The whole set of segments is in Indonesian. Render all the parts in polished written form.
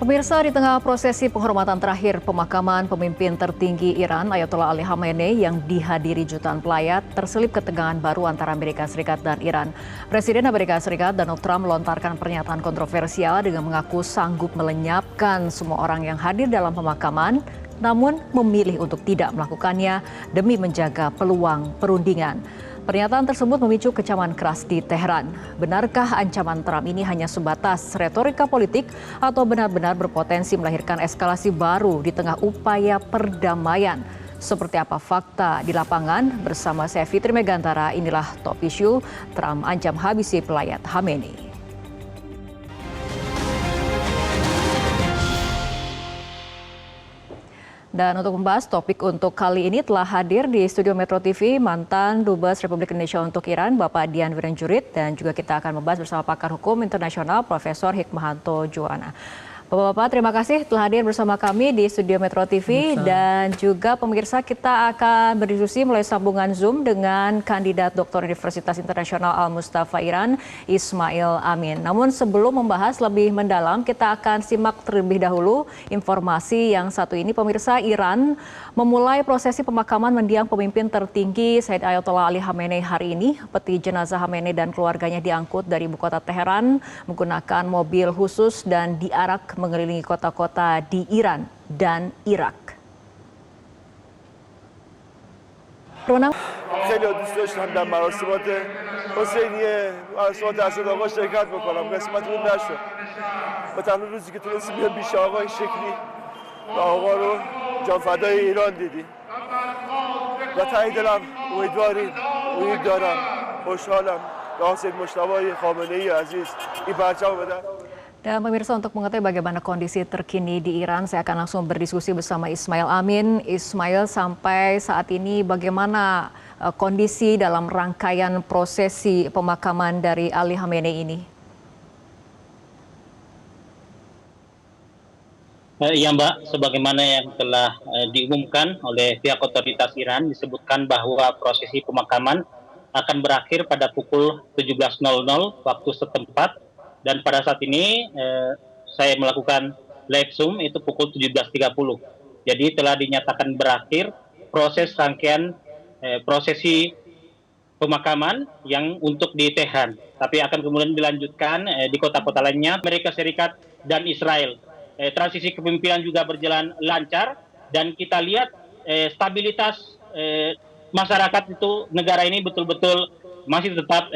Pemirsa, di tengah prosesi penghormatan terakhir pemakaman pemimpin tertinggi Iran, Ayatollah Ali Khamenei yang dihadiri jutaan pelayat, terselip ketegangan baru antara Amerika Serikat dan Iran. Presiden Amerika Serikat Donald Trump melontarkan pernyataan kontroversial dengan mengaku sanggup melenyapkan semua orang yang hadir dalam pemakaman, namun memilih untuk tidak melakukannya demi menjaga peluang perundingan. Pernyataan tersebut memicu kecaman keras di Teheran. Benarkah ancaman Trump ini hanya sebatas retorika politik atau benar-benar berpotensi melahirkan eskalasi baru di tengah upaya perdamaian? Seperti apa fakta di lapangan? Bersama saya Fitri Megantara, inilah Top Issue. Trump ancam habisi pelayat Khamenei. Dan untuk membahas topik untuk kali ini telah hadir di studio Metro TV mantan Dubes Republik Indonesia untuk Iran, Bapak Dian Wiranjurit, dan juga kita akan membahas bersama pakar hukum internasional Profesor Hikmahanto Juwana. Bapak-bapak, terima kasih telah hadir bersama kami di studio Metro TV. Dan juga pemirsa, kita akan berdiskusi melalui sambungan Zoom dengan kandidat Doktor Universitas Internasional Al-Mustafa Iran, Ismail Amin. Namun sebelum membahas lebih mendalam, kita akan simak terlebih dahulu informasi yang satu ini. Pemirsa, Iran memulai prosesi pemakaman mendiang pemimpin tertinggi Said Ayatollah Ali Khamenei hari ini. Peti jenazah Khamenei dan keluarganya diangkut dari ibu kota Teheran menggunakan mobil khusus dan diarak mengelilingi kota-kota di Iran dan Irak. خیلی دوست داشتم در مراسمات حسینی مراسمات اسد آقا شرکت بکنم، قسمت اون نشد. و تنها روزی که تونستیم بیام پیش آقا این شکلی و آقا رو جان فدای ایران دیدیم و ته دلم امید دارم، خوشحالم که حسین مجتبی خامنه‌ای عزیز این پرچم بدن. Dan pemirsa, untuk mengetahui bagaimana kondisi terkini di Iran, saya akan langsung berdiskusi bersama Ismail Amin. Ismail, sampai saat ini bagaimana kondisi dalam rangkaian prosesi pemakaman dari Ali Khamenei ini? Ya Mbak, sebagaimana yang telah diumumkan oleh pihak otoritas Iran, disebutkan bahwa prosesi pemakaman akan berakhir pada pukul 17.00 waktu setempat. Dan pada saat ini saya melakukan live Zoom itu pukul 17.30. Jadi telah dinyatakan berakhir proses rangkaian prosesi pemakaman yang untuk di Tehran. Tapi akan kemudian dilanjutkan di kota-kota lainnya, Amerika Serikat dan Israel. Transisi kepemimpinan juga berjalan lancar dan kita lihat stabilitas masyarakat itu, negara ini betul-betul masih tetap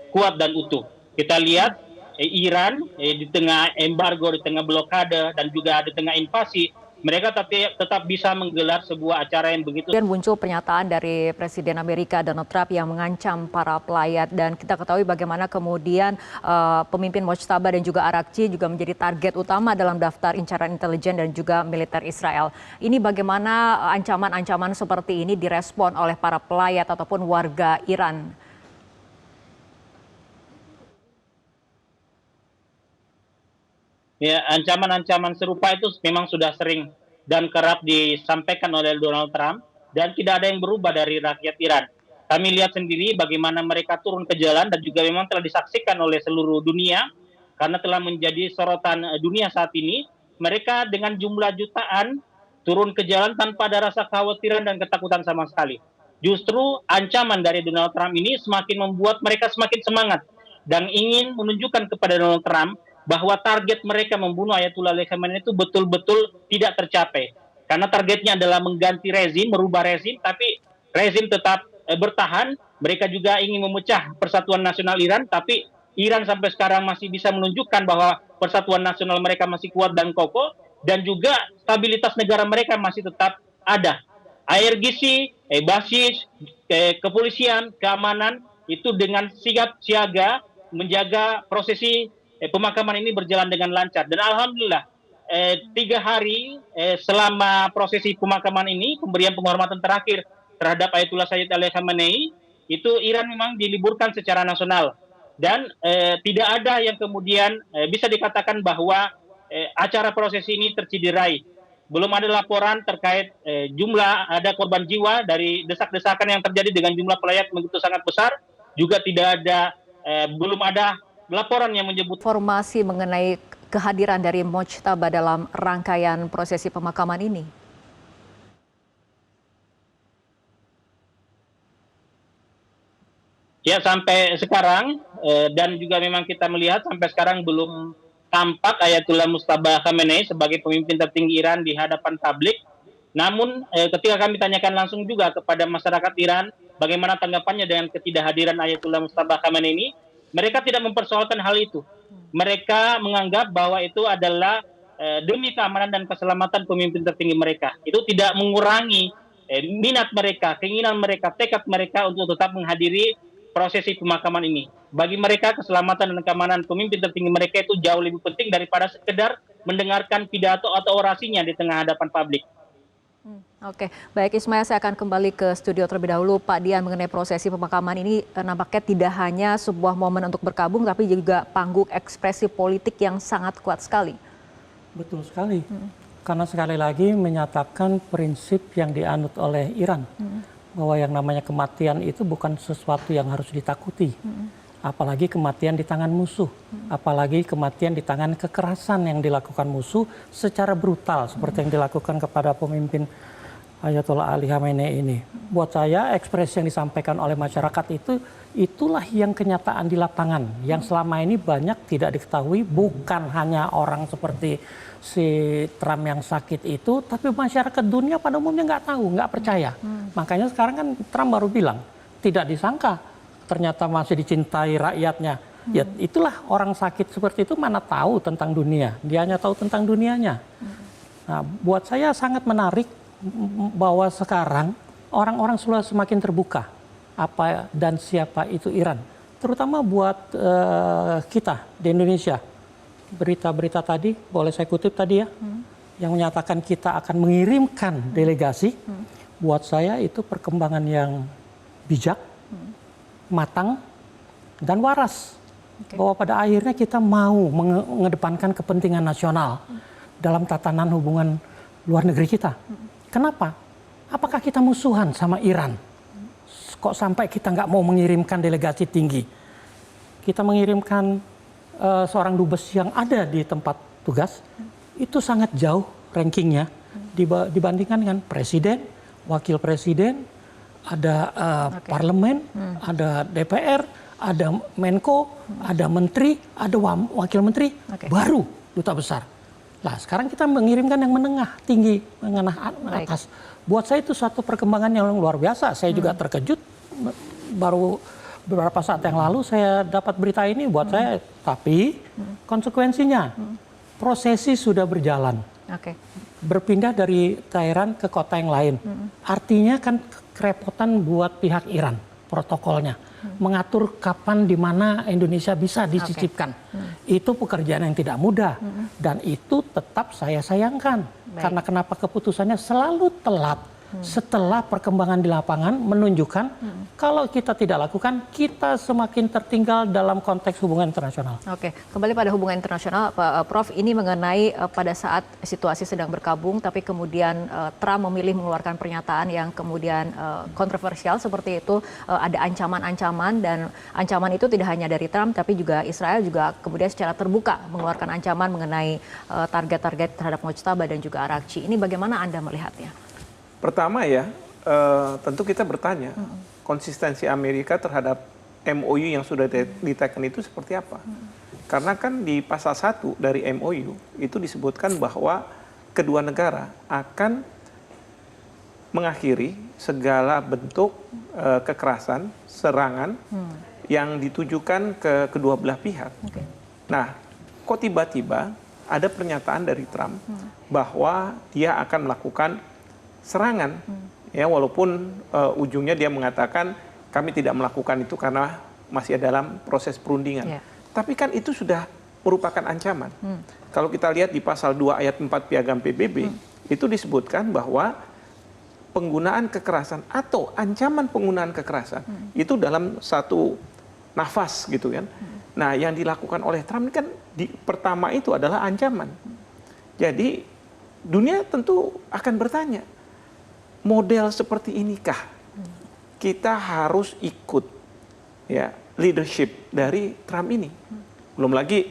kuat dan utuh. Kita lihat Iran di tengah embargo, di tengah blokade, dan juga di tengah invasi, mereka tetap bisa menggelar sebuah acara yang begitu. Dan muncul pernyataan dari Presiden Amerika Donald Trump yang mengancam para pelayat, dan kita ketahui bagaimana kemudian pemimpin Mojtaba dan juga Arakci juga menjadi target utama dalam daftar incaran intelijen dan juga militer Israel. Ini bagaimana ancaman-ancaman seperti ini direspon oleh para pelayat ataupun warga Iran? Ya, ancaman-ancaman serupa itu memang sudah sering dan kerap disampaikan oleh Donald Trump dan tidak ada yang berubah dari rakyat Iran. Kami lihat sendiri bagaimana mereka turun ke jalan dan juga memang telah disaksikan oleh seluruh dunia karena telah menjadi sorotan dunia saat ini. Mereka dengan jumlah jutaan turun ke jalan tanpa ada rasa kekhawatiran dan ketakutan sama sekali. Justru ancaman dari Donald Trump ini semakin membuat mereka semakin semangat dan ingin menunjukkan kepada Donald Trump bahwa target mereka membunuh Ayatollah Ali Khamenei itu betul-betul tidak tercapai. Karena targetnya adalah mengganti rezim, merubah rezim, tapi rezim tetap bertahan. Mereka juga ingin memecah Persatuan Nasional Iran, tapi Iran sampai sekarang masih bisa menunjukkan bahwa Persatuan Nasional mereka masih kuat dan kokoh, dan juga stabilitas negara mereka masih tetap ada. Air gizi, basis, kepolisian, keamanan, itu dengan sigap siaga menjaga prosesi pemakaman ini berjalan dengan lancar. Dan alhamdulillah 3 hari selama prosesi pemakaman ini, pemberian penghormatan terakhir terhadap Ayatollah Sayyid Ali Khamenei, itu Iran memang diliburkan secara nasional. Dan tidak ada yang kemudian bisa dikatakan bahwa acara prosesi ini tercederai. Belum ada laporan terkait jumlah ada korban jiwa dari desak-desakan yang terjadi dengan jumlah pelayat begitu sangat besar. Juga tidak ada belum ada laporan yang menyebut informasi mengenai kehadiran dari Mojtaba dalam rangkaian prosesi pemakaman ini? Ya, sampai sekarang dan juga memang kita melihat sampai sekarang belum tampak Ayatullah Mujtaba Khamenei sebagai pemimpin tertinggi Iran di hadapan publik. Namun ketika kami tanyakan langsung juga kepada masyarakat Iran bagaimana tanggapannya dengan ketidakhadiran Ayatullah Mujtaba Khamenei ini, mereka tidak mempersoalkan hal itu. Mereka menganggap bahwa itu adalah demi keamanan dan keselamatan pemimpin tertinggi mereka. Itu tidak mengurangi minat mereka, keinginan mereka, tekad mereka untuk tetap menghadiri prosesi pemakaman ini. Bagi mereka keselamatan dan keamanan pemimpin tertinggi mereka itu jauh lebih penting daripada sekedar mendengarkan pidato atau orasinya di tengah hadapan publik. Oke, baik Ismail, saya akan kembali ke studio terlebih dahulu. Pak Dian, mengenai prosesi pemakaman ini nampaknya tidak hanya sebuah momen untuk berkabung, tapi juga panggung ekspresi politik yang sangat kuat sekali. Betul sekali, karena sekali lagi menyatakan prinsip yang dianut oleh Iran. Bahwa yang namanya kematian itu bukan sesuatu yang harus ditakuti. Apalagi kematian di tangan musuh. Apalagi kematian di tangan kekerasan yang dilakukan musuh secara brutal. Seperti yang dilakukan kepada pemimpin Ayatollah Ali Khamenei ini. Buat saya ekspresi yang disampaikan oleh masyarakat itulah yang kenyataan di lapangan. Yang selama ini banyak tidak diketahui, bukan hanya orang seperti si Trump yang sakit itu, tapi masyarakat dunia pada umumnya nggak tahu, nggak percaya. Makanya sekarang kan Trump baru bilang, tidak disangka ternyata masih dicintai rakyatnya. Ya itulah orang sakit seperti itu mana tahu tentang dunia, dia hanya tahu tentang dunianya. Nah, buat saya sangat menarik bahwa sekarang orang-orang sudah semakin terbuka apa dan siapa itu Iran. Terutama buat kita di Indonesia. Berita-berita tadi, boleh saya kutip tadi ya, yang menyatakan kita akan mengirimkan delegasi. Buat saya itu perkembangan yang bijak, matang, dan waras. Bahwa pada akhirnya kita mau mengedepankan kepentingan nasional dalam tatanan hubungan luar negeri kita. Kenapa? Apakah kita musuhan sama Iran? Kok sampai kita nggak mau mengirimkan delegasi tinggi? Kita mengirimkan seorang dubes yang ada di tempat tugas, itu sangat jauh rankingnya dibandingkan dengan presiden, wakil presiden, ada parlemen, ada DPR, ada Menko, ada menteri, ada wakil menteri, baru duta besar. Nah sekarang kita mengirimkan yang menengah, tinggi, menengah atas. Buat saya itu suatu perkembangan yang luar biasa. Saya juga terkejut, baru beberapa saat yang lalu saya dapat berita ini buat saya, tapi konsekuensinya prosesi sudah berjalan. Berpindah dari Teheran ke kota yang lain. Artinya kan kerepotan buat pihak Iran, protokolnya. Mengatur kapan di mana Indonesia bisa dicicipkan. Itu pekerjaan yang tidak mudah. Dan itu tetap saya sayangkan. Karena kenapa keputusannya selalu telat. Setelah perkembangan di lapangan menunjukkan kalau kita tidak lakukan, kita semakin tertinggal dalam konteks hubungan internasional. Oke, kembali pada hubungan internasional, Pak Prof, ini mengenai pada saat situasi sedang berkabung, tapi kemudian Trump memilih mengeluarkan pernyataan yang kemudian kontroversial seperti itu, ada ancaman-ancaman, dan ancaman itu tidak hanya dari Trump, tapi juga Israel juga kemudian secara terbuka mengeluarkan ancaman mengenai target-target terhadap Mojtaba dan juga Arakci. Ini bagaimana Anda melihatnya? Pertama ya, tentu kita bertanya, konsistensi Amerika terhadap MOU yang sudah diteken itu seperti apa? Karena kan di pasal 1 dari MOU itu disebutkan bahwa kedua negara akan mengakhiri segala bentuk kekerasan, serangan yang ditujukan ke kedua belah pihak. Nah, kok tiba-tiba ada pernyataan dari Trump bahwa dia akan melakukan serangan, ya walaupun ujungnya dia mengatakan kami tidak melakukan itu karena masih dalam proses perundingan. Tapi kan itu sudah merupakan ancaman. Kalau kita lihat di pasal 2 ayat 4 Piagam PBB, itu disebutkan bahwa penggunaan kekerasan atau ancaman penggunaan kekerasan itu dalam satu nafas gitu kan. Nah, yang dilakukan oleh Trump kan pertama itu adalah ancaman. Jadi dunia tentu akan bertanya, model seperti inikah kita harus ikut ya leadership dari Trump ini? Belum lagi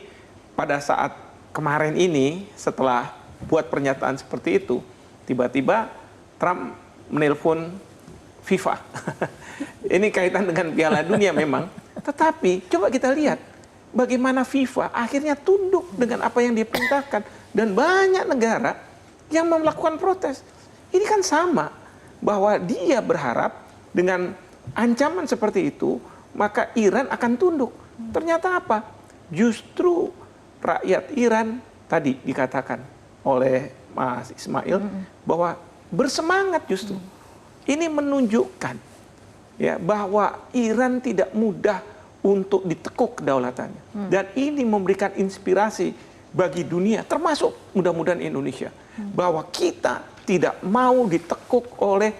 pada saat kemarin ini setelah buat pernyataan seperti itu, tiba-tiba Trump menelpon FIFA. Ini kaitan dengan Piala Dunia memang. Tetapi coba kita lihat bagaimana FIFA akhirnya tunduk dengan apa yang diperintahkan. Dan banyak negara yang melakukan protes. Ini kan sama, bahwa dia berharap dengan ancaman seperti itu, maka Iran akan tunduk. Ternyata apa? Justru rakyat Iran, tadi dikatakan oleh Mas Ismail, bahwa bersemangat justru. Ini menunjukkan ya, bahwa Iran tidak mudah untuk ditekuk kedaulatannya. Dan ini memberikan inspirasi bagi dunia, termasuk mudah-mudahan Indonesia, bahwa kita tidak mau ditekuk oleh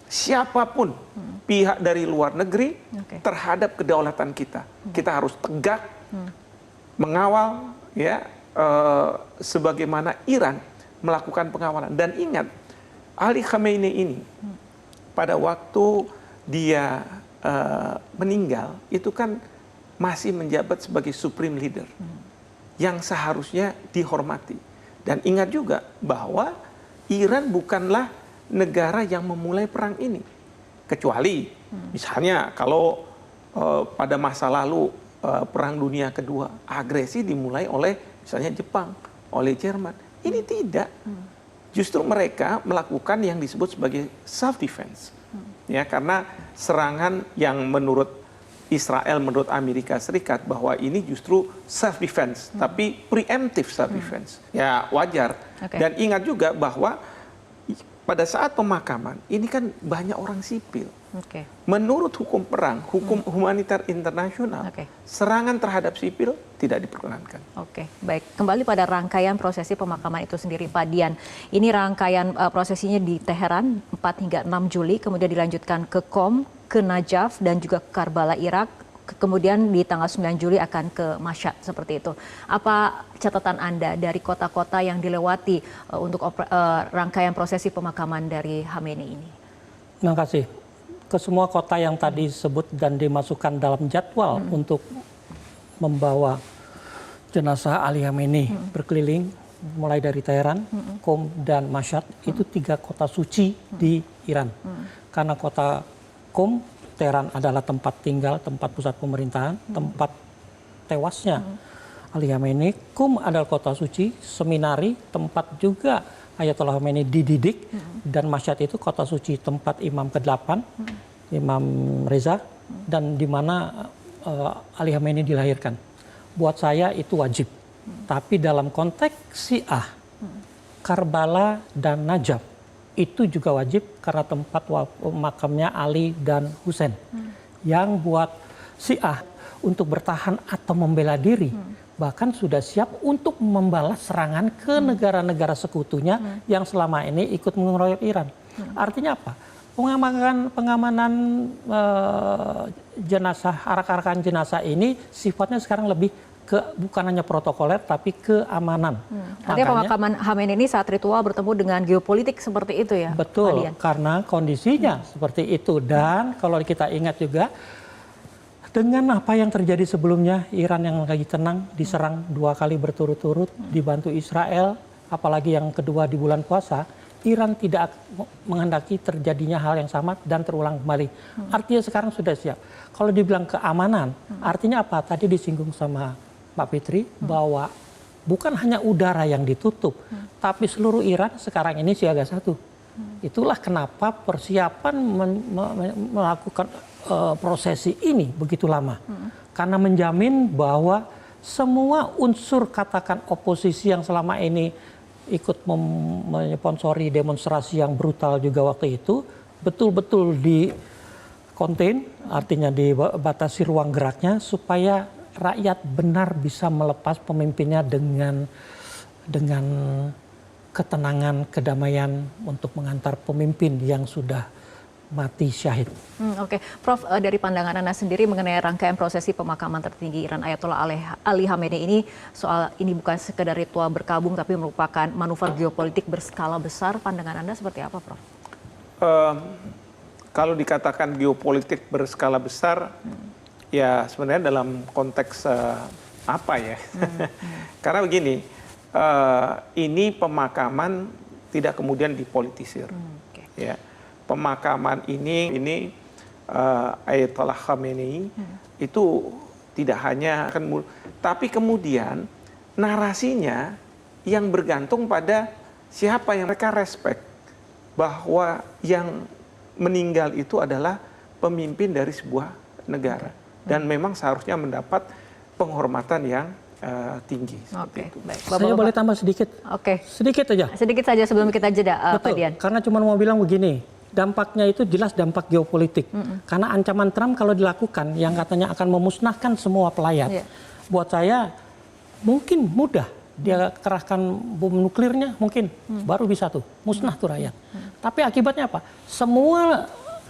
siapapun pihak dari luar negeri terhadap kedaulatan kita. Kita harus tegak mengawal ya sebagaimana Iran melakukan pengawalan. Dan ingat, Ali Khamenei ini pada waktu dia meninggal itu kan masih menjabat sebagai supreme leader yang seharusnya dihormati. Dan ingat juga bahwa Iran bukanlah negara yang memulai perang ini. Kecuali misalnya kalau pada masa lalu Perang Dunia Kedua, agresi dimulai oleh misalnya Jepang, oleh Jerman. Ini tidak. Justru mereka melakukan yang disebut sebagai self-defense. Ya, karena serangan yang menurut Israel, menurut Amerika Serikat, bahwa ini justru self-defense, tapi preemptive self-defense. Ya, wajar. Dan ingat juga bahwa pada saat pemakaman, ini kan banyak orang sipil. Menurut hukum perang, hukum humaniter internasional, serangan terhadap sipil tidak diperkenankan. Baik. Kembali pada rangkaian prosesi pemakaman itu sendiri, Pak Dian. Ini rangkaian prosesinya di Teheran 4 hingga 6 Juli, kemudian dilanjutkan ke Qom, ke Najaf, dan juga ke Karbala, Irak. Kemudian di tanggal 9 Juli akan ke Mashhad, seperti itu. Apa catatan Anda dari kota-kota yang dilewati untuk rangkaian prosesi pemakaman dari Khamenei ini? Terima kasih. Ke semua kota yang tadi disebut dan dimasukkan dalam jadwal untuk membawa jenazah Ali Khamenei berkeliling, mulai dari Teheran, Qom, dan Mashhad, itu 3 kota suci di Iran. Karena kota Qom, Teheran adalah tempat tinggal, tempat pusat pemerintahan, tempat tewasnya Ali Khamenei. Qom adalah kota suci, seminari, tempat juga Ayatollah Khamenei dididik, dan Mashhad itu kota suci, tempat Imam ke-8, Imam Reza, dan di mana Ali Khamenei dilahirkan. Buat saya itu wajib. Tapi dalam konteks Syiah, Karbala dan Najaf itu juga wajib karena tempat makamnya Ali dan Husain. Yang buat Syiah untuk bertahan atau membela diri, bahkan sudah siap untuk membalas serangan ke negara-negara sekutunya yang selama ini ikut mengeroyok Iran. Artinya apa? Pengamanan jenazah, arak-arakan jenazah ini sifatnya sekarang lebih ke bukan hanya protokoler tapi keamanan. Artinya pemakaman Khamenei ini saat ritual bertemu dengan geopolitik seperti itu ya? Betul, karena kondisinya seperti itu. Dan kalau kita ingat juga, dengan apa yang terjadi sebelumnya, Iran yang lagi tenang diserang 2 kali berturut-turut, dibantu Israel, apalagi yang kedua di bulan puasa, Iran tidak menghendaki terjadinya hal yang sama dan terulang kembali. Artinya sekarang sudah siap. Kalau dibilang keamanan, artinya apa? Tadi disinggung sama Pak Fitri, bahwa bukan hanya udara yang ditutup, tapi seluruh Iran sekarang ini siaga 1. Itulah kenapa persiapan melakukan prosesi ini begitu lama. Karena menjamin bahwa semua unsur, katakan oposisi yang selama ini ikut mensponsori demonstrasi yang brutal juga waktu itu, betul-betul di contain, artinya dibatasi ruang geraknya supaya rakyat benar bisa melepas pemimpinnya dengan ketenangan, kedamaian untuk mengantar pemimpin yang sudah mati syahid. Prof, dari pandangan Anda sendiri mengenai rangkaian prosesi pemakaman tertinggi Iran Ayatollah Ali Khamenei ini, soal ini bukan sekedar ritual berkabung tapi merupakan manuver geopolitik berskala besar, pandangan Anda seperti apa, Prof? Kalau dikatakan geopolitik berskala besar, ya sebenarnya dalam konteks apa ya? Karena begini, ini pemakaman tidak kemudian dipolitisir. Ya, pemakaman ini Ayatollah Khamenei itu tidak hanya tapi kemudian narasinya yang bergantung pada siapa yang mereka respect, bahwa yang meninggal itu adalah pemimpin dari sebuah negara dan memang seharusnya mendapat penghormatan yang tinggi. Oke, baik. Saya boleh tambah sedikit? Oke. Sedikit aja. Sedikit saja sebelum kita jeda, Pak Betul, Dian. karena cuma mau bilang begini, dampaknya itu jelas dampak geopolitik. Karena ancaman Trump kalau dilakukan, yang katanya akan memusnahkan semua pelayat. Buat saya, mungkin mudah. Dia kerahkan bom nuklirnya, mungkin baru bisa tuh, musnah tuh rakyat. Tapi akibatnya apa? Semua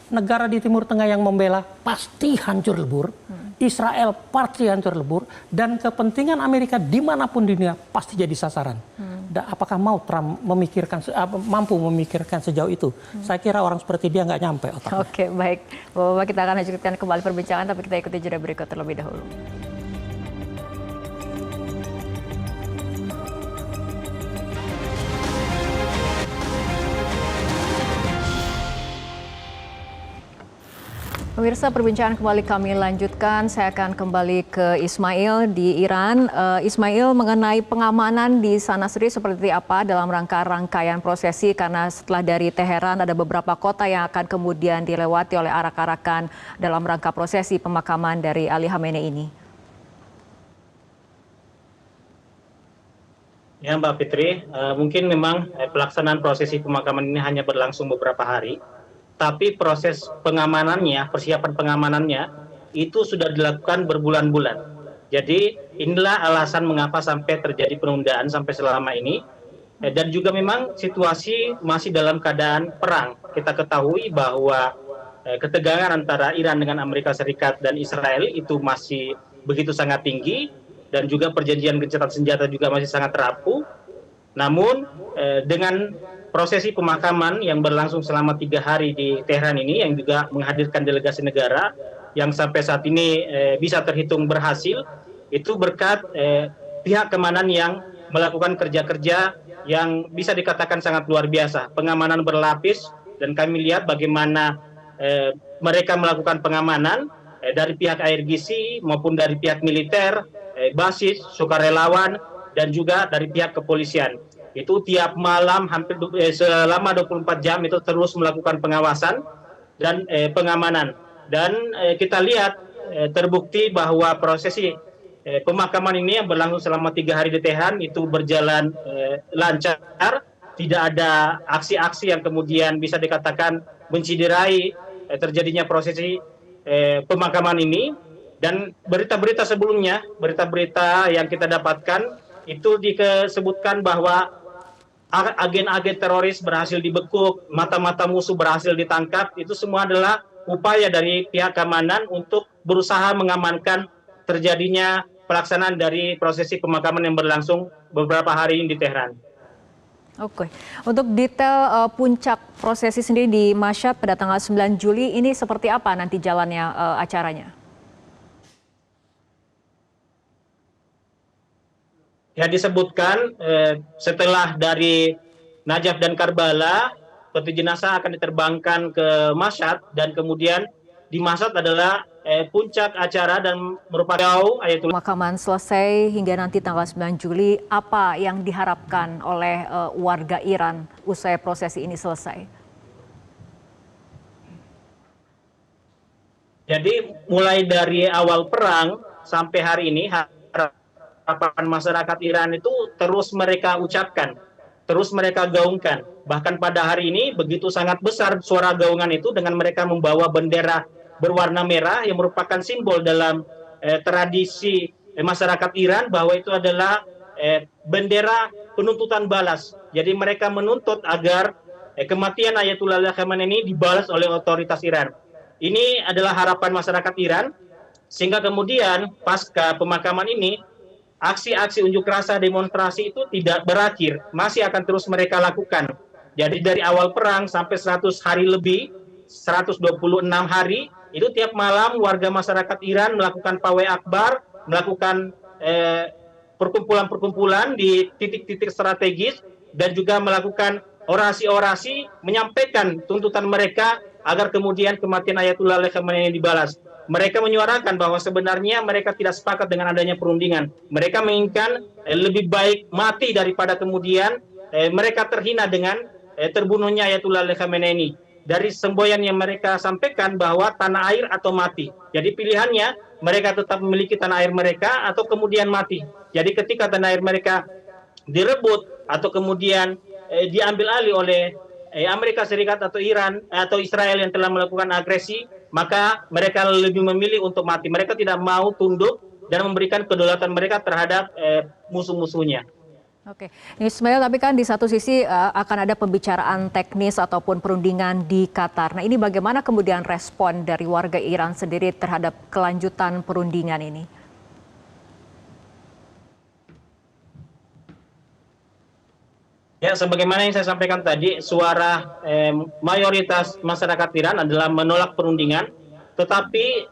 negara di Timur Tengah yang membela pasti hancur lebur. Israel pasti hancur lebur. Dan kepentingan Amerika dimanapun di dunia pasti jadi sasaran. Dan apakah mau Trump mampu memikirkan sejauh itu? Saya kira orang seperti dia nggak nyampe otaknya. Oke, baik. Bapak, kita akan lanjutkan kembali perbincangan, tapi kita ikuti jeda berikut terlebih dahulu. Pemirsa, perbincangan kembali kami lanjutkan. Saya akan kembali ke Ismail di Iran. Ismail, mengenai pengamanan di sana sendiri seperti apa dalam rangkaian prosesi? Karena setelah dari Teheran ada beberapa kota yang akan kemudian dilewati oleh arak-arakan dalam rangka prosesi pemakaman dari Ali Khamenei ini. Ya, Mbak Fitri, mungkin memang pelaksanaan prosesi pemakaman ini hanya berlangsung beberapa hari. Tapi proses pengamanannya, persiapan pengamanannya itu sudah dilakukan berbulan-bulan. Jadi inilah alasan mengapa sampai terjadi penundaan sampai selama ini. Dan juga memang situasi masih dalam keadaan perang. Kita ketahui bahwa ketegangan antara Iran dengan Amerika Serikat dan Israel itu masih begitu sangat tinggi. Dan juga perjanjian gencatan senjata juga masih sangat rapuh. Namun dengan prosesi pemakaman yang berlangsung selama 3 hari di Teheran ini, yang juga menghadirkan delegasi negara yang sampai saat ini bisa terhitung berhasil, itu berkat pihak keamanan yang melakukan kerja-kerja yang bisa dikatakan sangat luar biasa. Pengamanan berlapis, dan kami lihat bagaimana mereka melakukan pengamanan dari pihak IRGC maupun dari pihak militer, basis, sukarelawan, dan juga dari pihak kepolisian. Itu tiap malam hampir selama 24 jam itu terus melakukan pengawasan dan pengamanan. Dan kita lihat terbukti bahwa prosesi pemakaman ini yang berlangsung selama 3 hari di Teheran itu berjalan lancar. Tidak ada aksi-aksi yang kemudian bisa dikatakan menciderai terjadinya prosesi pemakaman ini. Dan berita-berita sebelumnya, berita-berita yang kita dapatkan itu disebutkan bahwa agen-agen teroris berhasil dibekuk, mata-mata musuh berhasil ditangkap. Itu semua adalah upaya dari pihak keamanan untuk berusaha mengamankan terjadinya pelaksanaan dari prosesi pemakaman yang berlangsung beberapa hari ini di Teheran. Oke, untuk detail puncak prosesi sendiri di Mashhad pada tanggal 9 Juli ini seperti apa nanti jalannya acaranya? Ya, disebutkan setelah dari Najaf dan Karbala, peti jenazah akan diterbangkan ke Mashhad, dan kemudian di Mashhad adalah puncak acara dan merupakan Ayatullah. Pemakaman selesai hingga nanti tanggal 9 Juli, apa yang diharapkan oleh warga Iran usai prosesi ini selesai? Jadi mulai dari awal perang sampai hari ini, harapan masyarakat Iran itu terus mereka ucapkan, terus mereka gaungkan. Bahkan pada hari ini begitu sangat besar suara gaungan itu dengan mereka membawa bendera berwarna merah yang merupakan simbol dalam tradisi masyarakat Iran, bahwa itu adalah bendera penuntutan balas. Jadi mereka menuntut agar kematian Ayatullah Khamenei ini dibalas oleh otoritas Iran. Ini adalah harapan masyarakat Iran, sehingga kemudian pasca pemakaman ini aksi-aksi unjuk rasa, demonstrasi itu tidak berakhir, masih akan terus mereka lakukan. Jadi dari awal perang sampai 100 hari lebih, 126 hari, itu tiap malam warga masyarakat Iran melakukan pawai akbar, melakukan perkumpulan-perkumpulan di titik-titik strategis dan juga melakukan orasi-orasi menyampaikan tuntutan mereka agar kemudian kematian Ayatullah Ali Khamenei dibalas. Mereka menyuarakan bahwa sebenarnya mereka tidak sepakat dengan adanya perundingan. Mereka menginginkan lebih baik mati daripada kemudian mereka terhina dengan terbunuhnya Ayatullah Ali Khamenei. Dari semboyan yang mereka sampaikan bahwa tanah air atau mati. Jadi pilihannya mereka tetap memiliki tanah air mereka atau kemudian mati. Jadi ketika tanah air mereka direbut atau kemudian diambil alih oleh Amerika Serikat atau Iran atau Israel yang telah melakukan agresi, maka mereka lebih memilih untuk mati. Mereka tidak mau tunduk dan memberikan kedaulatan mereka terhadap musuh-musuhnya. Oke, Ismail, tapi kan di satu sisi akan ada pembicaraan teknis ataupun perundingan di Qatar. Nah, ini bagaimana kemudian respon dari warga Iran sendiri terhadap kelanjutan perundingan ini? Ya, sebagaimana yang saya sampaikan tadi, suara mayoritas masyarakat Iran adalah menolak perundingan, tetapi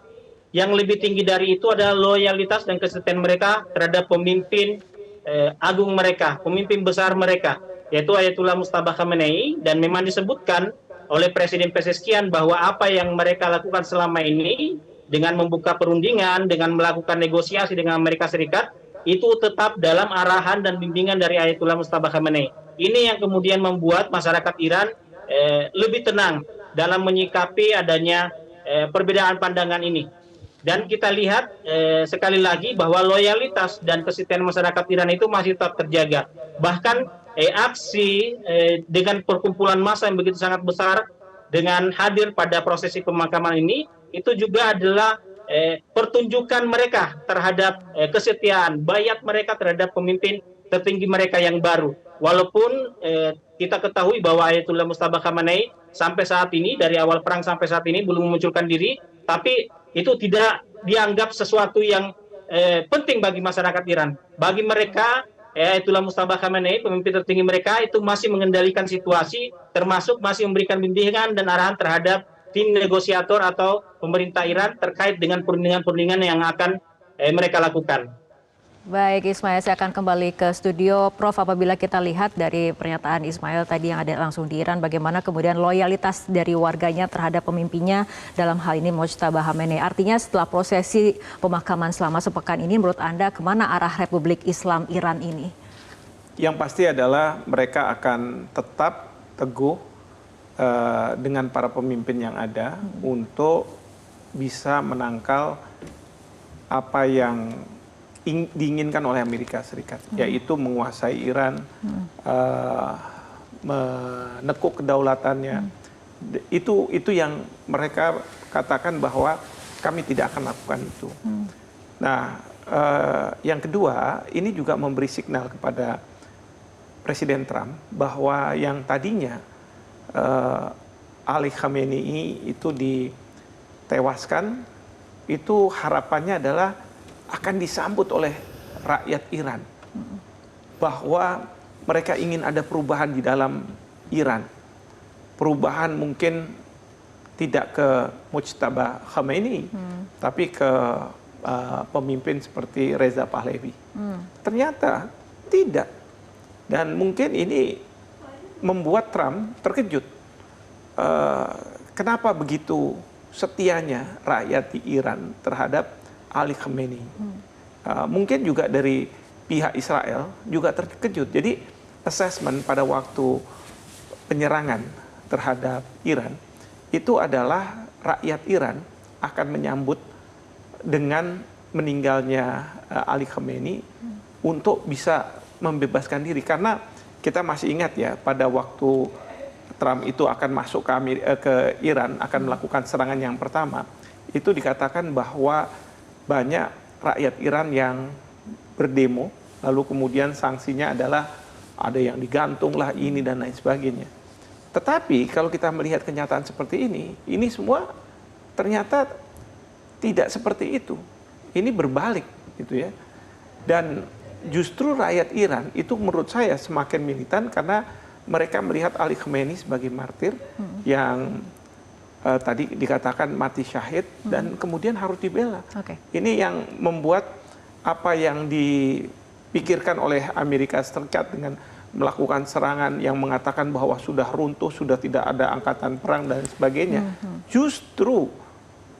yang lebih tinggi dari itu adalah loyalitas dan kesetiaan mereka terhadap pemimpin agung mereka, pemimpin besar mereka, yaitu Ayatullah Mustafa Khamenei, dan memang disebutkan oleh Presiden Pezeshkian bahwa apa yang mereka lakukan selama ini dengan membuka perundingan, dengan melakukan negosiasi dengan Amerika Serikat, itu tetap dalam arahan dan bimbingan dari Ayatullah Mustafa Khamenei. Ini yang kemudian membuat masyarakat Iran lebih tenang dalam menyikapi adanya perbedaan pandangan ini. Dan kita lihat sekali lagi bahwa loyalitas dan kesetiaan masyarakat Iran itu masih tetap terjaga. Bahkan aksi dengan perkumpulan massa yang begitu sangat besar dengan hadir pada prosesi pemakaman ini, itu juga adalah pertunjukan mereka terhadap kesetiaan, bayat mereka terhadap pemimpin tertinggi mereka yang baru. Walaupun kita ketahui bahwa Ayatullah Mustafa Khamenei sampai saat ini, dari awal perang sampai saat ini belum memunculkan diri, tapi itu tidak dianggap sesuatu yang penting bagi masyarakat Iran. Bagi mereka, Ayatullah Mustafa Khamenei, pemimpin tertinggi mereka, itu masih mengendalikan situasi, termasuk masih memberikan bimbingan dan arahan terhadap tim negosiator atau pemerintah Iran terkait dengan perundingan-perundingan yang akan mereka lakukan. Baik Ismail, saya akan kembali ke studio. Prof, apabila kita lihat dari pernyataan Ismail tadi yang ada langsung di Iran, bagaimana kemudian loyalitas dari warganya terhadap pemimpinnya dalam hal ini Mojtaba Khamenei. Artinya setelah prosesi pemakaman selama sepekan ini, menurut Anda kemana arah Republik Islam Iran ini? Yang pasti adalah mereka akan tetap teguh dengan para pemimpin yang ada untuk bisa menangkal apa yang diinginkan oleh Amerika Serikat, yaitu menguasai Iran, menekuk kedaulatannya. Itu yang mereka katakan bahwa kami tidak akan lakukan itu. Nah, yang kedua, ini juga memberi signal kepada Presiden Trump bahwa yang tadinya Ali Khamenei itu ditewaskan, itu harapannya adalah akan disambut oleh rakyat Iran, bahwa mereka ingin ada perubahan di dalam Iran. Perubahan mungkin tidak ke Mojtaba Khamenei, tapi ke pemimpin seperti Reza Pahlavi. Ternyata tidak. Dan mungkin ini membuat Trump terkejut. Kenapa begitu setianya rakyat di Iran terhadap Ali Khamenei. Mungkin juga dari pihak Israel juga terkejut. Jadi assessment pada waktu penyerangan terhadap Iran itu adalah rakyat Iran akan menyambut dengan meninggalnya Ali Khamenei untuk bisa membebaskan diri. Karena kita masih ingat ya, pada waktu Trump itu akan masuk ke Iran, akan melakukan serangan yang pertama, itu dikatakan bahwa banyak rakyat Iran yang berdemo, lalu kemudian sanksinya adalah ada yang digantung lah, ini dan lain sebagainya. Tetapi kalau kita melihat kenyataan seperti ini semua ternyata tidak seperti itu. Ini berbalik gitu ya. Dan justru rakyat Iran itu menurut saya semakin militan karena mereka melihat Ali Khamenei sebagai martir yang tadi dikatakan mati syahid dan kemudian harus dibela. Ini yang membuat apa yang dipikirkan oleh Amerika Serikat dengan melakukan serangan yang mengatakan bahwa sudah runtuh, sudah tidak ada angkatan perang dan sebagainya. Justru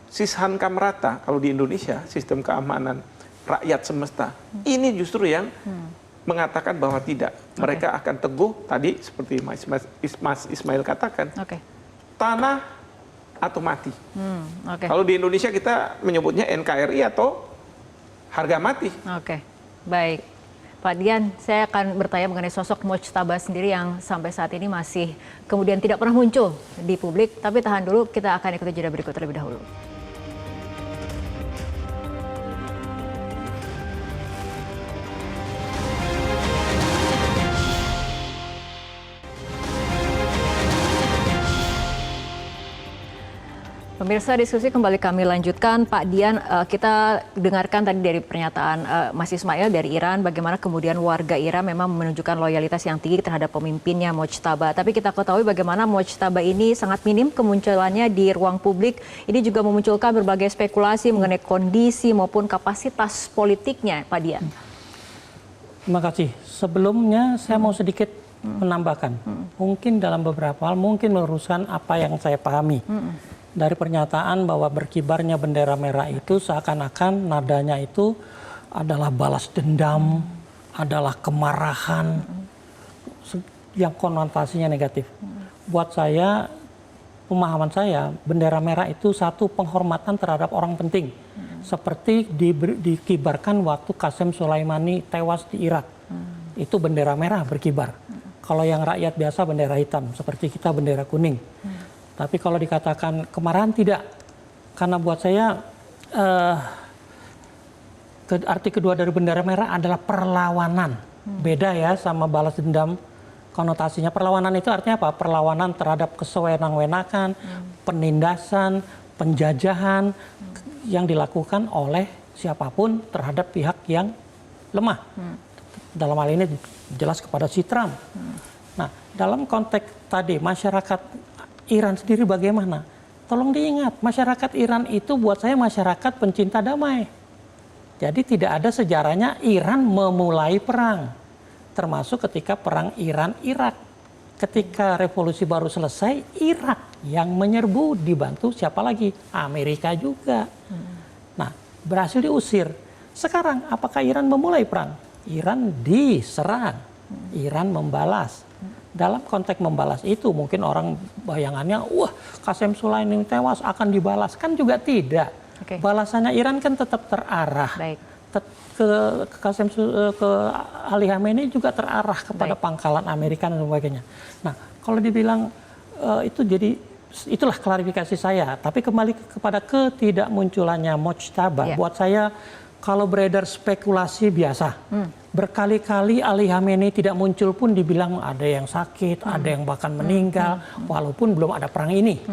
sishan kamrata, kalau di Indonesia sistem keamanan rakyat semesta, ini justru yang mengatakan bahwa tidak. Mereka akan teguh tadi seperti Mas Ismail katakan, tanah atau mati. Kalau di Indonesia kita menyebutnya NKRI atau harga mati. Baik. Pak Dian, saya akan bertanya mengenai sosok Mojtaba sendiri yang sampai saat ini masih kemudian tidak pernah muncul di publik. Tapi tahan dulu, kita akan ikuti jeda berikut terlebih dahulu. Pemirsa, diskusi kembali kami lanjutkan. Pak Dian, kita dengarkan tadi dari pernyataan Mas Ismail dari Iran, bagaimana kemudian warga Iran memang menunjukkan loyalitas yang tinggi terhadap pemimpinnya Mojtaba. Tapi kita ketahui bagaimana Mojtaba ini sangat minim kemunculannya di ruang publik. Ini juga memunculkan berbagai spekulasi mengenai kondisi maupun kapasitas politiknya, Pak Dian. Terima kasih. Sebelumnya saya mau sedikit menambahkan. Mungkin dalam beberapa hal, mungkin meluruskan apa yang saya pahami. Dari pernyataan bahwa berkibarnya bendera merah itu seakan-akan nadanya itu adalah balas dendam, adalah kemarahan, yang konotasinya negatif. Buat saya, pemahaman saya, bendera merah itu satu penghormatan terhadap orang penting. Seperti dikibarkan waktu Qasem Soleimani tewas di Irak. Itu bendera merah berkibar. Kalau yang rakyat biasa bendera hitam, seperti kita bendera kuning. Tapi kalau dikatakan kemarahan tidak, karena buat saya arti kedua dari bendera merah adalah perlawanan. Beda ya sama balas dendam, konotasinya. Perlawanan itu artinya apa? Perlawanan terhadap kesewenang-wenakan, penindasan, penjajahan yang dilakukan oleh siapapun terhadap pihak yang lemah. Dalam hal ini jelas kepada si Trump. Nah, dalam konteks tadi masyarakat Iran sendiri bagaimana? Tolong diingat, masyarakat Iran itu buat saya masyarakat pencinta damai. Jadi tidak ada sejarahnya Iran memulai perang. Termasuk ketika perang Iran-Irak. Ketika revolusi baru selesai, Irak yang menyerbu dibantu siapa lagi? Amerika juga. Nah, berhasil diusir. Sekarang apakah Iran memulai perang? Iran diserang. Iran membalas. Dalam konteks membalas itu mungkin orang bayangannya, wah Qasem Soleimani tewas akan dibalas. Kan juga tidak. Balasannya Iran kan tetap terarah. Ke Ali Khamenei juga terarah kepada pangkalan Amerika dan sebagainya. Nah, kalau dibilang itu jadi itulah klarifikasi saya. Tapi kembali kepada ketidakmunculannya Mojtaba, buat saya kalau beredar spekulasi biasa. Berkali-kali Ali Khamenei tidak muncul pun dibilang ada yang sakit, ada yang bahkan meninggal, walaupun belum ada perang ini.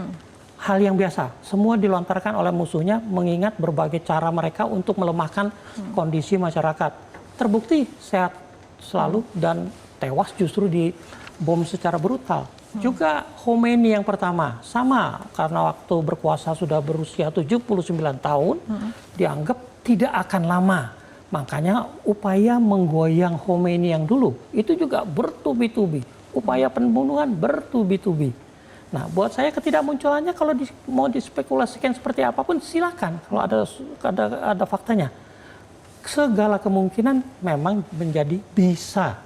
Hal yang biasa, semua dilontarkan oleh musuhnya mengingat berbagai cara mereka untuk melemahkan kondisi masyarakat. Terbukti sehat selalu dan tewas justru dibom secara brutal. Juga Khomeini yang pertama, sama karena waktu berkuasa sudah berusia 79 tahun, dianggap tidak akan lama. Makanya upaya menggoyang Khomeini yang dulu itu juga bertubi-tubi. Upaya pembunuhan bertubi-tubi. Nah, buat saya ketidakmunculannya kalau mau dispekulasikan seperti apapun silakan kalau ada faktanya. Segala kemungkinan memang menjadi bisa.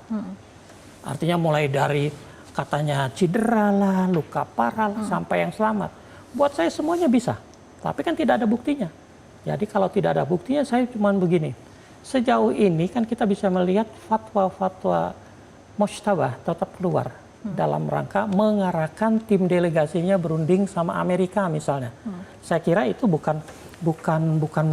Artinya mulai dari katanya cedera lah, luka parah lah, sampai yang selamat. Buat saya semuanya bisa. Tapi kan tidak ada buktinya. Jadi kalau tidak ada buktinya saya cuma begini. Sejauh ini kan kita bisa melihat fatwa-fatwa Mojtaba tetap keluar dalam rangka mengarahkan tim delegasinya berunding sama Amerika misalnya. Saya kira itu bukan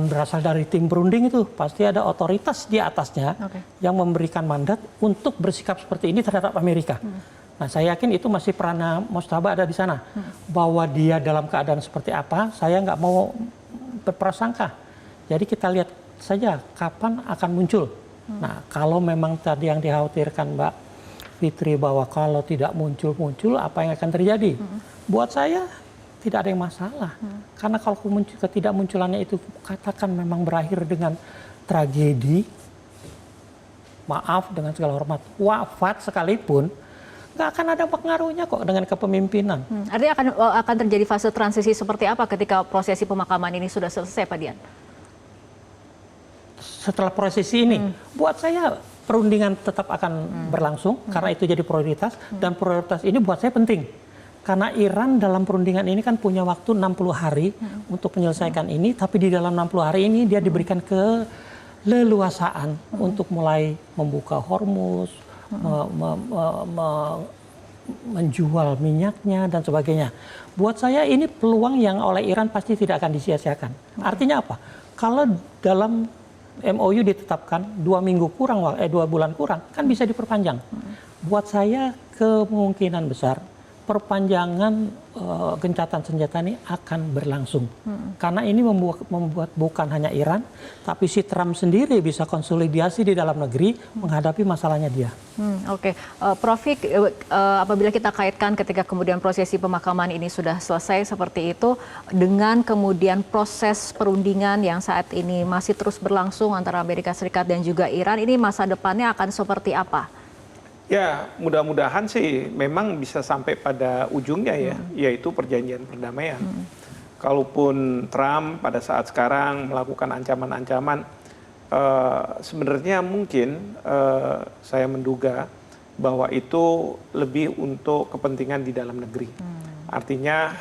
berasal dari tim berunding itu, pasti ada otoritas di atasnya yang memberikan mandat untuk bersikap seperti ini terhadap Amerika. Nah, saya yakin itu masih peranan Mojtaba ada di sana. Bahwa dia dalam keadaan seperti apa, saya nggak mau berprasangka. Jadi kita lihat saja kapan akan muncul. Nah, kalau memang tadi yang dikhawatirkan Mbak Fitri bahwa kalau tidak muncul apa yang akan terjadi? Buat saya tidak ada yang masalah. Karena kalau ketidakmunculannya itu katakan memang berakhir dengan tragedi, maaf dengan segala hormat, wafat sekalipun, nggak akan ada pengaruhnya kok dengan kepemimpinan. Artinya akan terjadi fase transisi seperti apa ketika prosesi pemakaman ini sudah selesai, Pak Dian? Setelah prosesi ini, buat saya perundingan tetap akan berlangsung karena itu jadi prioritas, dan prioritas ini buat saya penting. Karena Iran dalam perundingan ini kan punya waktu 60 hari untuk menyelesaikan ini, tapi di dalam 60 hari ini dia diberikan keleluasaan untuk mulai membuka Hormuz, menjual minyaknya dan sebagainya. Buat saya ini peluang yang oleh Iran pasti tidak akan disia-siakan. Artinya apa? Kalau dalam MOU ditetapkan 2 bulan kurang, kan bisa diperpanjang. Buat saya kemungkinan besar perpanjangan gencatan senjata ini akan berlangsung. Karena ini membuat bukan hanya Iran, tapi si Trump sendiri bisa konsolidasi di dalam negeri menghadapi masalahnya dia. Oke. Prof. Apabila kita kaitkan ketika kemudian prosesi pemakaman ini sudah selesai seperti itu, dengan kemudian proses perundingan yang saat ini masih terus berlangsung antara Amerika Serikat dan juga Iran, ini masa depannya akan seperti apa? Ya, mudah-mudahan sih memang bisa sampai pada ujungnya ya, yaitu perjanjian perdamaian. Kalaupun Trump pada saat sekarang melakukan ancaman-ancaman, sebenarnya mungkin saya menduga bahwa itu lebih untuk kepentingan di dalam negeri. Artinya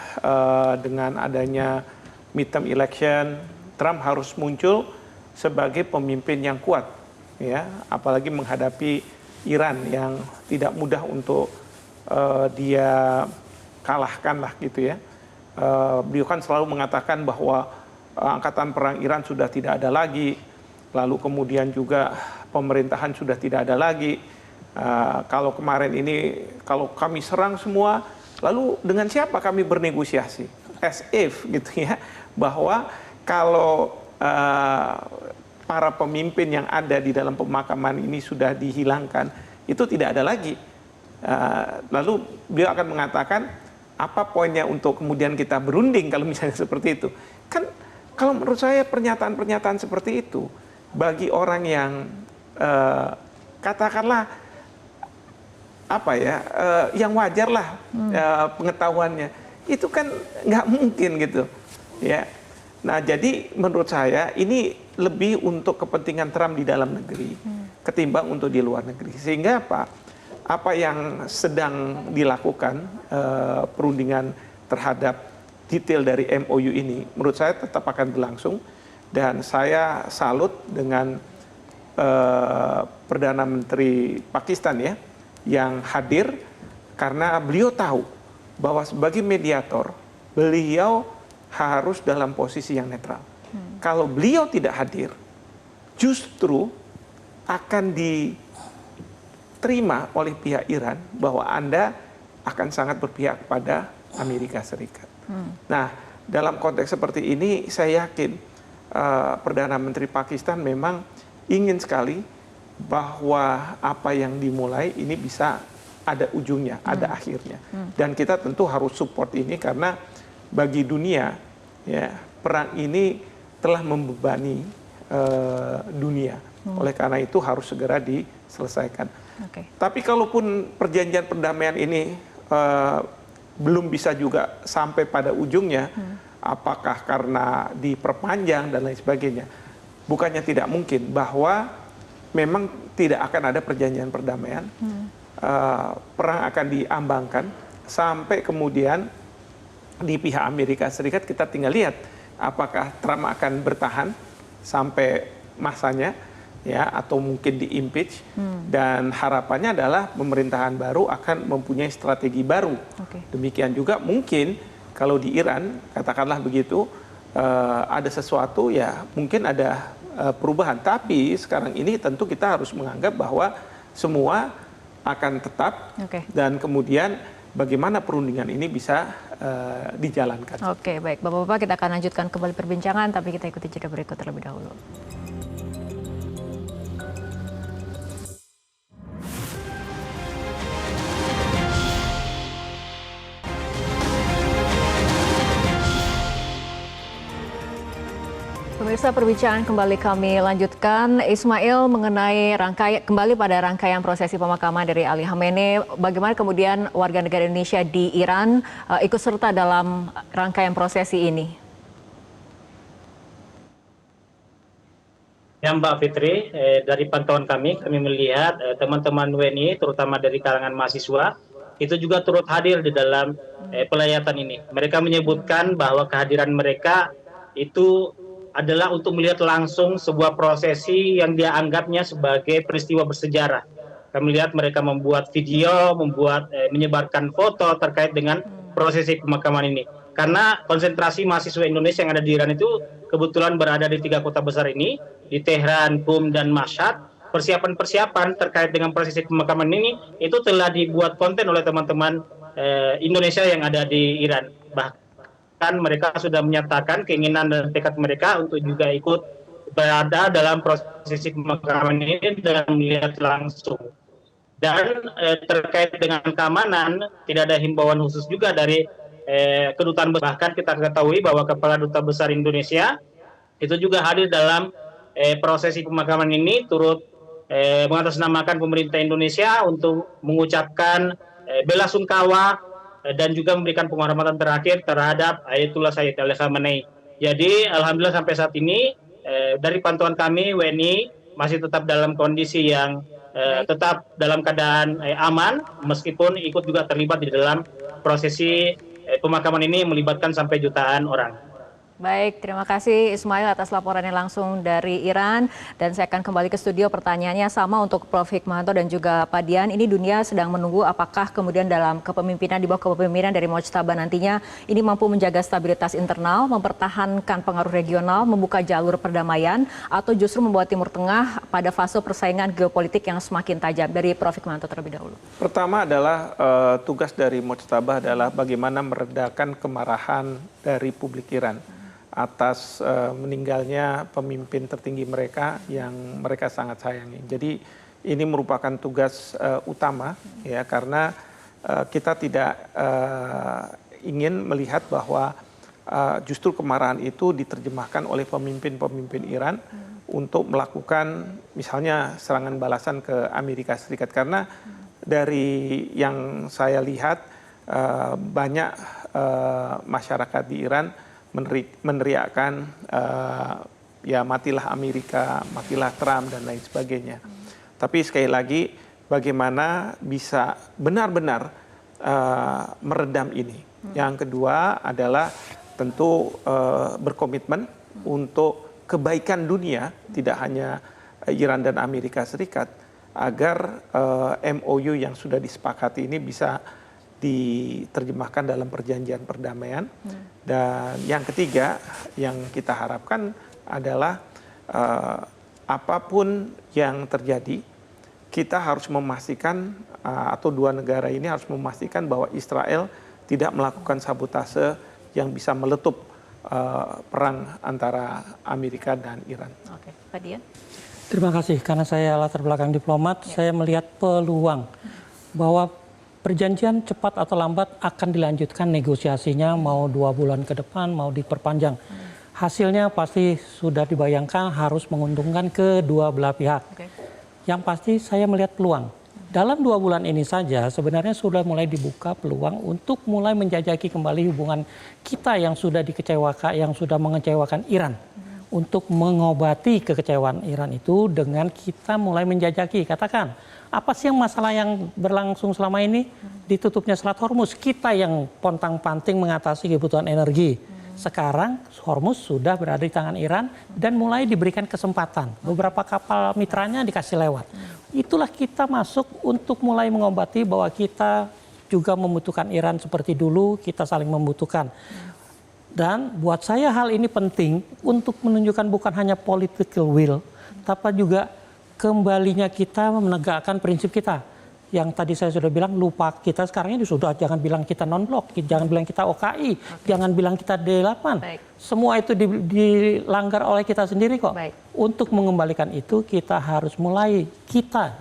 dengan adanya midterm election, Trump harus muncul sebagai pemimpin yang kuat, ya, apalagi menghadapi Iran yang tidak mudah untuk dia kalahkan lah gitu ya. Beliau kan selalu mengatakan bahwa angkatan perang Iran sudah tidak ada lagi, lalu kemudian juga pemerintahan sudah tidak ada lagi. Kalau kemarin ini, kalau kami serang semua, lalu dengan siapa kami bernegosiasi? As if gitu ya, bahwa kalau para pemimpin yang ada di dalam pemakaman ini sudah dihilangkan, itu tidak ada lagi. Lalu beliau akan mengatakan, apa poinnya untuk kemudian kita berunding kalau misalnya seperti itu? Kan kalau menurut saya pernyataan-pernyataan seperti itu, bagi orang yang katakanlah, apa ya, yang wajar lah pengetahuannya, itu kan nggak mungkin gitu. Ya. Nah, jadi menurut saya ini lebih untuk kepentingan Trump di dalam negeri ketimbang untuk di luar negeri. Sehingga apa yang sedang dilakukan perundingan terhadap detail dari MOU ini menurut saya tetap akan berlangsung, dan saya salut dengan Perdana Menteri Pakistan ya yang hadir, karena beliau tahu bahwa sebagai mediator beliau harus dalam posisi yang netral. Kalau beliau tidak hadir, justru akan diterima oleh pihak Iran bahwa Anda akan sangat berpihak pada Amerika Serikat. Nah, dalam konteks seperti ini, saya yakin Perdana Menteri Pakistan memang ingin sekali bahwa apa yang dimulai ini bisa ada ujungnya, ada akhirnya. Dan kita tentu harus support ini karena bagi dunia, ya, perang ini telah membebani dunia. Oleh karena itu harus segera diselesaikan. Tapi kalaupun perjanjian perdamaian ini belum bisa juga sampai pada ujungnya, apakah karena diperpanjang dan lain sebagainya, bukannya tidak mungkin bahwa memang tidak akan ada perjanjian perdamaian, perang akan diambangkan sampai kemudian di pihak Amerika Serikat kita tinggal lihat apakah Trump akan bertahan sampai masanya ya, atau mungkin di-impeach, dan harapannya adalah pemerintahan baru akan mempunyai strategi baru. Demikian juga mungkin kalau di Iran katakanlah begitu, ada sesuatu ya mungkin ada perubahan, tapi sekarang ini tentu kita harus menganggap bahwa semua akan tetap, dan kemudian bagaimana perundingan ini bisa dijalankan. Oke, baik. Bapak-bapak, kita akan lanjutkan kembali perbincangan, tapi kita ikuti jeda berikut terlebih dahulu. Pemirsa, Pemirsa, perbincangan kembali kami lanjutkan. Ismail, mengenai kembali pada rangkaian prosesi pemakaman dari Ali Khamenei, bagaimana kemudian warga negara Indonesia di Iran ikut serta dalam rangkaian prosesi ini? Ya Mbak Fitri, dari pantauan kami melihat teman-teman WNI, terutama dari kalangan mahasiswa, itu juga turut hadir di dalam pelayatan ini. Mereka menyebutkan bahwa kehadiran mereka itu adalah untuk melihat langsung sebuah prosesi yang dia anggapnya sebagai peristiwa bersejarah. Kami lihat mereka membuat video, menyebarkan foto terkait dengan prosesi pemakaman ini. Karena konsentrasi mahasiswa Indonesia yang ada di Iran itu kebetulan berada di 3 kota besar ini, di Tehran, Qum, dan Mashhad. Persiapan-persiapan terkait dengan prosesi pemakaman ini itu telah dibuat konten oleh teman-teman Indonesia yang ada di Iran. Bahkan mereka sudah menyatakan keinginan dan tekad mereka untuk juga ikut berada dalam prosesi pemakaman ini dan melihat langsung. Dan terkait dengan keamanan, tidak ada himbauan khusus juga dari kedutaan. Bahkan kita ketahui bahwa Kepala Duta Besar Indonesia itu juga hadir dalam prosesi pemakaman ini, turut mengatasnamakan pemerintah Indonesia untuk mengucapkan bela sungkawa dan juga memberikan penghormatan terakhir terhadap Ayatullah Sayyid Ali Khamenei. Jadi alhamdulillah sampai saat ini dari pantauan kami WNI masih tetap dalam kondisi yang tetap dalam keadaan aman, meskipun ikut juga terlibat di dalam prosesi pemakaman ini melibatkan sampai jutaan orang. Baik, terima kasih Ismail atas laporannya langsung dari Iran. Dan saya akan kembali ke studio, pertanyaannya sama untuk Prof. Hikmahanto dan juga Pak Dian. Ini dunia sedang menunggu apakah kemudian dalam kepemimpinan, di bawah kepemimpinan dari Mojtaba nantinya ini mampu menjaga stabilitas internal, mempertahankan pengaruh regional, membuka jalur perdamaian, atau justru membawa Timur Tengah pada fase persaingan geopolitik yang semakin tajam. Dari Prof. Hikmahanto terlebih dahulu. Pertama adalah tugas dari Mojtaba adalah bagaimana meredakan kemarahan dari publik Iran atas meninggalnya pemimpin tertinggi mereka yang mereka sangat sayangi. Jadi ini merupakan tugas utama ya, karena kita tidak ingin melihat bahwa justru kemarahan itu diterjemahkan oleh pemimpin-pemimpin Iran untuk melakukan misalnya serangan balasan ke Amerika Serikat. Karena dari yang saya lihat banyak masyarakat di Iran meneriakkan ya matilah Amerika, matilah Trump dan lain sebagainya. Tapi sekali lagi bagaimana bisa benar-benar meredam ini. Yang kedua adalah tentu berkomitmen untuk kebaikan dunia, tidak hanya Iran dan Amerika Serikat, agar MOU yang sudah disepakati ini bisa diterjemahkan dalam perjanjian perdamaian. Dan yang ketiga yang kita harapkan adalah apapun yang terjadi, kita harus memastikan atau dua negara ini harus memastikan bahwa Israel tidak melakukan sabotase yang bisa meletup perang antara Amerika dan Iran. Oke, Pak Dian. Terima kasih, karena saya latar belakang diplomat, saya melihat peluang bahwa perjanjian cepat atau lambat akan dilanjutkan negosiasinya, mau 2 bulan ke depan, mau diperpanjang. Hasilnya pasti sudah dibayangkan harus menguntungkan kedua belah pihak. Yang pasti saya melihat peluang. Dalam 2 bulan ini saja sebenarnya sudah mulai dibuka peluang untuk mulai menjajaki kembali hubungan kita yang sudah dikecewakan, yang sudah mengecewakan Iran. Untuk mengobati kekecewaan Iran itu dengan kita mulai menjajaki, katakan, apa sih yang masalah yang berlangsung selama ini? Ditutupnya Selat Hormuz, kita yang pontang-panting mengatasi kebutuhan energi. Sekarang Hormuz sudah berada di tangan Iran dan mulai diberikan kesempatan. Beberapa kapal mitranya dikasih lewat. Itulah kita masuk untuk mulai mengobati bahwa kita juga membutuhkan Iran seperti dulu, kita saling membutuhkan. Dan buat saya hal ini penting untuk menunjukkan bukan hanya political will, tapi juga kembalinya kita menegakkan prinsip kita. Yang tadi saya sudah bilang, lupa kita sekarang ini sudah, jangan bilang kita non-blok, jangan bilang kita OKI, jangan bilang kita D8. semua itu dilanggar oleh kita sendiri kok. Baik. Untuk mengembalikan itu kita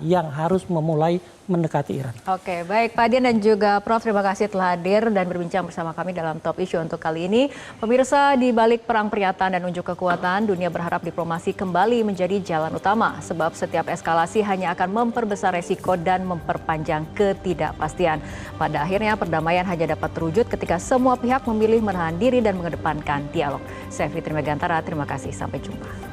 yang harus memulai mendekati Iran. Oke, baik Pak Dian dan juga Prof, terima kasih telah hadir dan berbincang bersama kami dalam Top Issue untuk kali ini. Pemirsa, di balik perang pernyataan dan unjuk kekuatan, dunia berharap diplomasi kembali menjadi jalan utama. Sebab setiap eskalasi hanya akan memperbesar resiko dan memperpanjang ketidakpastian. Pada akhirnya perdamaian hanya dapat terwujud ketika semua pihak memilih menahan diri dan mengedepankan dialog. Saya Fitri Megantara, terima kasih. Sampai jumpa.